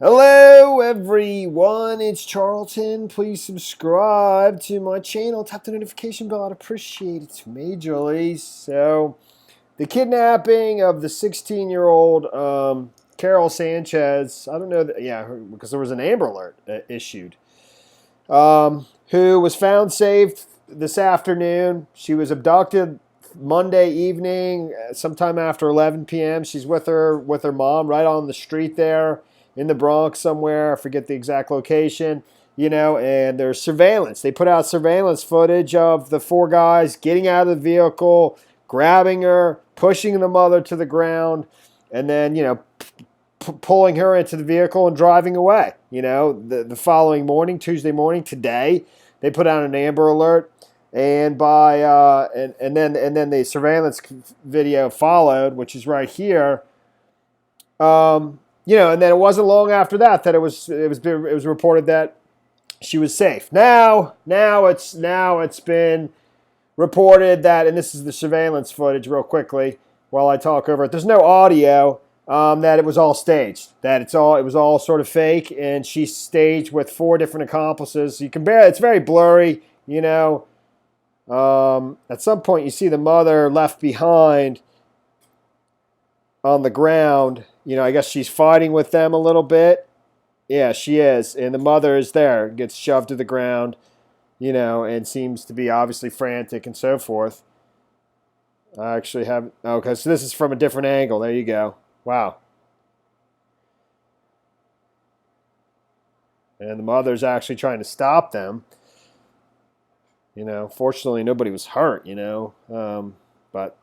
Hello everyone, it's Charlton. Please subscribe to my channel. Tap the notification bell. I'd appreciate it majorly. So, the kidnapping of the 16-year-old Karol Sanchez. I don't know. Because there was an Amber Alert issued. Who was found safe this afternoon. She was abducted Monday evening, sometime after 11 p.m. She's with her mom right on the street there in the Bronx somewhere. I forget the exact location. And there's surveillance. They put out surveillance footage of the four guys getting out of the vehicle, grabbing her, pushing the mother to the ground, and then, pulling her into the vehicle and driving away. The following morning, Tuesday morning, today, they put out an Amber Alert, and then the surveillance video followed, which is right here. And then it wasn't long after that it was reported that she was safe. Now it's been reported that, and this is the surveillance footage real quickly while I talk over it. There's no audio. That it was all staged. That it was all sort of fake, and she staged with four different accomplices. You can barely. It's very blurry. At some point you see the mother left behind on the ground. I guess she's fighting with them a little bit. Yeah, she is, and the mother is there, gets shoved to the ground, and seems to be obviously frantic and so forth. I actually have. Okay, so this is from a different angle. There you go. Wow. And the mother's actually trying to stop them. Fortunately, nobody was hurt, but,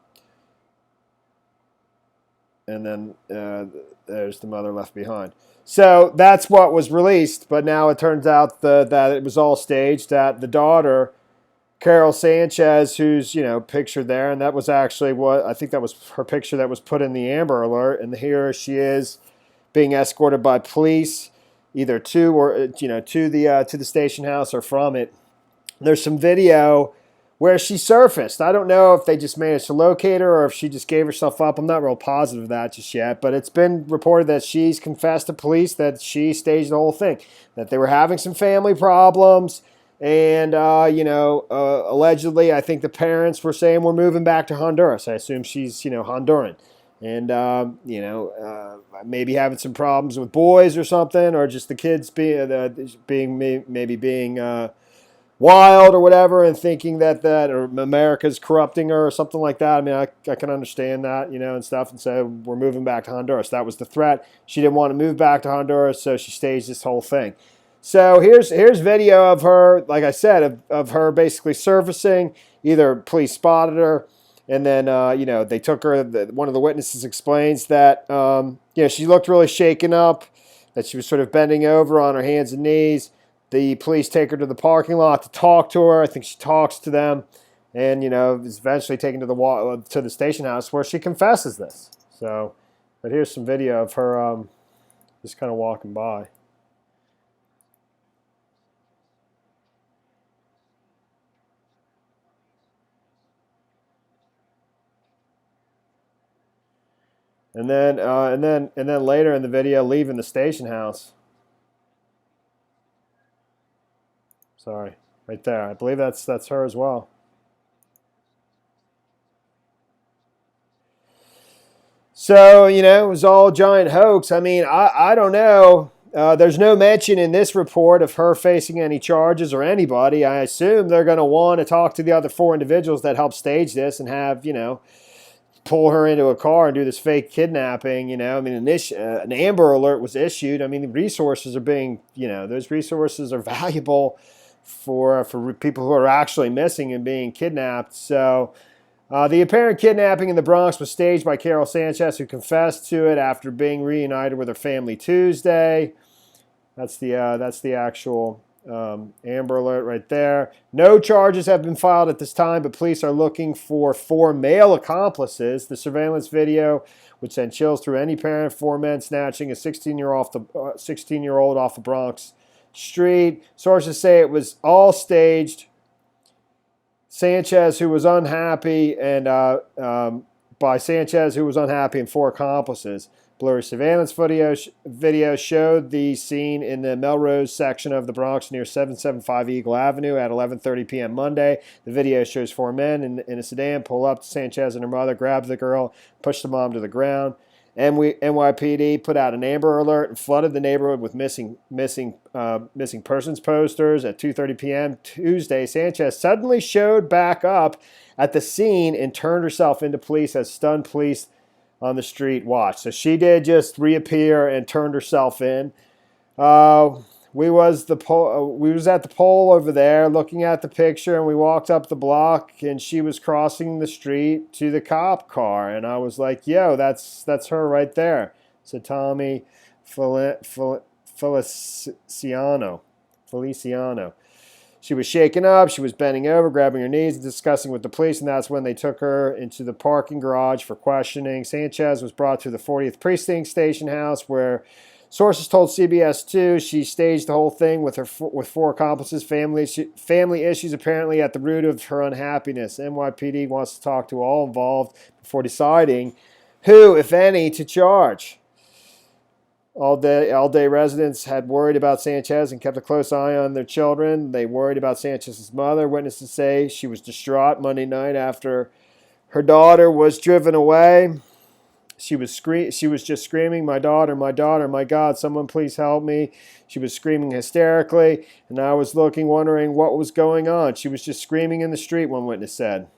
and then there's the mother left behind. So that's what was released, but now it turns out that it was all staged, that the daughter, Karol Sanchez, who's, pictured there, and that was actually I think that was her picture that was put in the Amber Alert, and here she is being escorted by police, either to the station house or from it. There's some video where she surfaced. I don't know if they just managed to locate her or if she just gave herself up. I'm not real positive of that just yet, but it's been reported that she's confessed to police that she staged the whole thing, that they were having some family problems. And, allegedly, I think the parents were saying we're moving back to Honduras. I assume she's, Honduran. And, maybe having some problems with boys or something, or just the kids being wild or whatever, and thinking that or America's corrupting her or something like that. I mean, I can understand that, and stuff. And so we're moving back to Honduras. That was the threat. She didn't want to move back to Honduras, so she staged this whole thing. So here's video of her, like I said, of her basically surfacing. Either police spotted her, and then they took her. One of the witnesses explains that she looked really shaken up, that she was sort of bending over on her hands and knees. The police take her to the parking lot to talk to her. I think she talks to them, and is eventually taken to the station house where she confesses this. So, but here's some video of her just kind of walking by. And then later in the video, leaving the station house. Sorry, right there. I believe that's her as well. So, it was all a giant hoax. I mean, I don't know. There's no mention in this report of her facing any charges or anybody. I assume they're going to want to talk to the other four individuals that helped stage this and have, pull her into a car and do this fake kidnapping. I mean, an Amber Alert was issued. I mean, the resources are being, those resources are valuable for people who are actually missing and being kidnapped. So the apparent kidnapping in the Bronx was staged by Karol Sanchez, who confessed to it after being reunited with her family Tuesday. That's the actual Amber Alert right there. No charges have been filed at this time, but police are looking for four male accomplices. The surveillance video, which sent chills through any parent, four men snatching a 16-year-old off the Bronx street. Sources say it was all staged. Sanchez, who was unhappy, and by Sanchez, who was unhappy, and four accomplices. Blurry surveillance video showed the scene in the Melrose section of the Bronx near 775 Eagle Avenue at 11:30 p.m. Monday. The video shows four men in a sedan pull up to Sanchez and her mother, grab the girl, push the mom to the ground. NYPD put out an Amber Alert and flooded the neighborhood with missing persons posters at 2:30 p.m. Tuesday. Sanchez suddenly showed back up at the scene and turned herself into police as stunned police on the street watched. So she did just reappear and turned herself in. We was at the pole over there looking at the picture, and we walked up the block, and she was crossing the street to the cop car, and I was like, "Yo, that's her right there." So Tommy Feliciano. She was shaken up. She was bending over, grabbing her knees, and discussing with the police, and that's when they took her into the parking garage for questioning. Sanchez was brought to the 40th Precinct Station House, where sources told CBS 2 she staged the whole thing with four accomplices. Family issues apparently at the root of her unhappiness. NYPD wants to talk to all involved before deciding who, if any, to charge. All day residents had worried about Sanchez and kept a close eye on their children. They worried about Sanchez's mother. Witnesses say she was distraught Monday night after her daughter was driven away. She was just screaming, my daughter, my God, someone please help me." She was screaming hysterically, and I was looking, wondering what was going on. She was just screaming in the street, one witness said.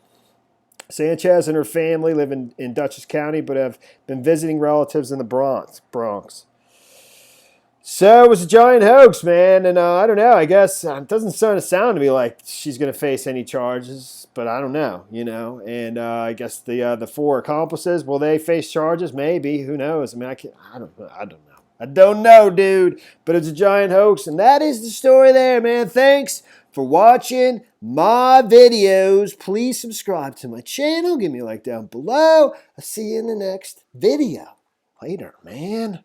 Sanchez and her family live in Dutchess County, but have been visiting relatives in the Bronx. So it was a giant hoax, man, and I don't know. I guess it doesn't sound to me like she's going to face any charges, but I don't know, And I guess the four accomplices, will they face charges? Maybe. Who knows? I mean, I don't know. I don't know, dude. But it's a giant hoax, and that is the story there, man. Thanks for watching my videos. Please subscribe to my channel. Give me a like down below. I'll see you in the next video. Later, man.